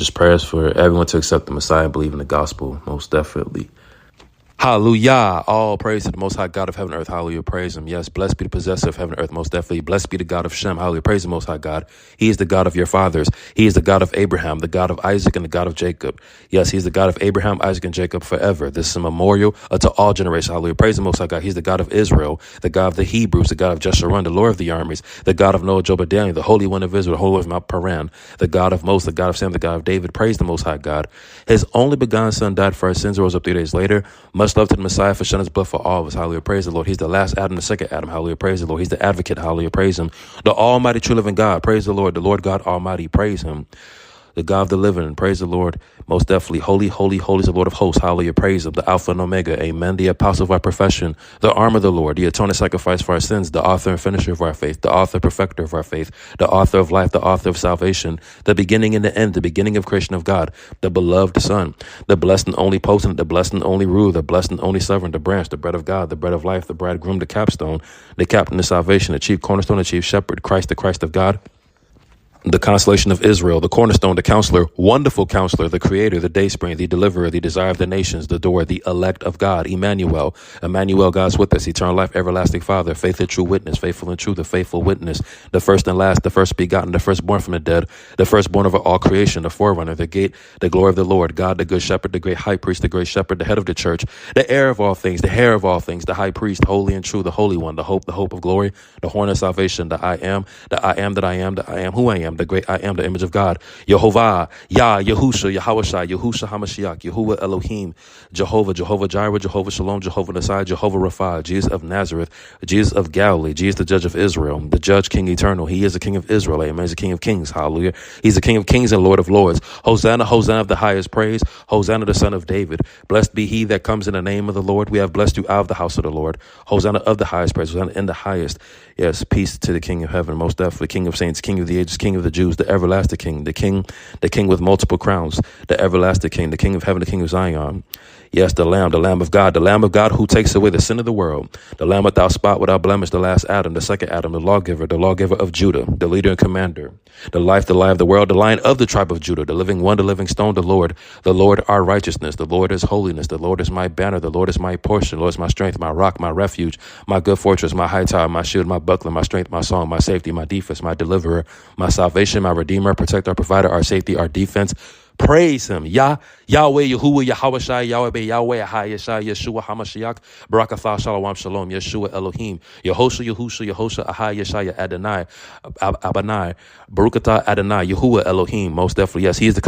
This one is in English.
Just prayers for everyone to accept the Messiah and believe in the gospel, most definitely. Hallelujah. All praise to the Most High God of heaven and earth. Hallelujah. Praise him. Yes. Blessed be the possessor of heaven and earth. Most definitely. Blessed be the God of Shem. Hallelujah. Praise the Most High God. He is the God of your fathers. He is the God of Abraham, the God of Isaac, and the God of Jacob. Yes, he's the God of Abraham, Isaac, and Jacob forever. This is a memorial unto all generations. Hallelujah. Praise the Most High God. He's the God of Israel, the God of the Hebrews, the God of Jeshurun, the Lord of the armies, the God of Noah, Job, and Daniel, the Holy One of Israel, the Holy One of Mount Paran, the God of Moses, the God of Sam, the God of David. Praise the Most High God. His only begotten Son died for our sins, rose up 3 days later. Much love to the Messiah for shedding his blood for all of us. Hallelujah. Praise the Lord. He's the last Adam, the second Adam. Hallelujah. Praise the Lord. He's the advocate. Hallelujah. Praise him. The almighty true living God. Praise the Lord God Almighty. Praise him. The God of the living. Praise the Lord. Most definitely. Holy, holy, holy is the Lord of hosts. Hallelujah. Praise him. The Alpha and Omega. Amen. The apostle of our profession. The arm of the Lord. The atoning sacrifice for our sins. The author and finisher of our faith. The author and perfecter of our faith. The author of life. The author of salvation. The beginning and the end. The beginning of creation of God. The beloved Son. The blessed and only potent. The blessed and only ruler. The blessed and only sovereign. The branch. The bread of God. The bread of life. The bridegroom. The capstone. The captain of salvation. The chief cornerstone. The chief shepherd. Christ, the Christ of God. The consolation of Israel, the cornerstone, the counselor, wonderful counselor, the creator, the dayspring, the deliverer, the desire of the nations, the door, the elect of God, Emmanuel, God's with us, eternal life, everlasting Father, faithful, true witness, faithful and true, the faithful witness, the first and last, the first begotten, the firstborn from the dead, the firstborn over all creation, the forerunner, the gate, the glory of the Lord, God, the good shepherd, the great high priest, the great shepherd, the head of the church, the heir of all things, the hair of all things, the high priest, holy and true, the holy one, the hope of glory, the horn of salvation, the I am that I am, the I am who I am, the great I am, the image of God, Yehovah, Yah, Yahusha, Yahawashai, Yahusha HaMashiach, Yahuwah Elohim, Jehovah, Jehovah Jireh, Jehovah Shalom, Jehovah Nisai, Jehovah Rapha, Jesus of Nazareth, Jesus of Galilee, Jesus the judge of Israel, the judge, King eternal. He is the King of Israel. Amen. He's the King of kings. Hallelujah. He's the King of kings and Lord of lords. Hosanna, Hosanna of the highest praise. Hosanna, the Son of David. Blessed be he that comes in the name of the Lord. We have blessed you out of the house of the Lord. Hosanna of the highest praise. Hosanna in the highest. Yes, peace to the King of heaven, most definitely, King of saints, King of the ages, King of the Jews, the everlasting King, the King with multiple crowns, the everlasting King, the King of heaven, the King of Zion. Yes, the Lamb of God who takes away the sin of the world, the Lamb without spot, without blemish, the last Adam, the second Adam, the lawgiver of Judah, the leader and commander, the life of the world, the Lion of the tribe of Judah, the living one, the living stone, the Lord our righteousness, the Lord is holiness, the Lord is my banner, the Lord is my portion, the Lord is my strength, my rock, my refuge, my good fortress, my high tower, my shield, my buckler, my strength, my song, my safety, my defense, my deliverer, my salvation, my redeemer, protector, our provider, our safety, our defense. Praise him. Yahweh, Yahuwah, Yahawashai, Yahweh, Ahayashai, Yeshua, HaMashiach, Barakatha, Shalom, Shalom, Yeshua, Elohim, Yehosha, Ahayashai, Adonai, Abanai, Barukatah, Adonai, Yahuwah, Elohim. Most definitely, yes, he is the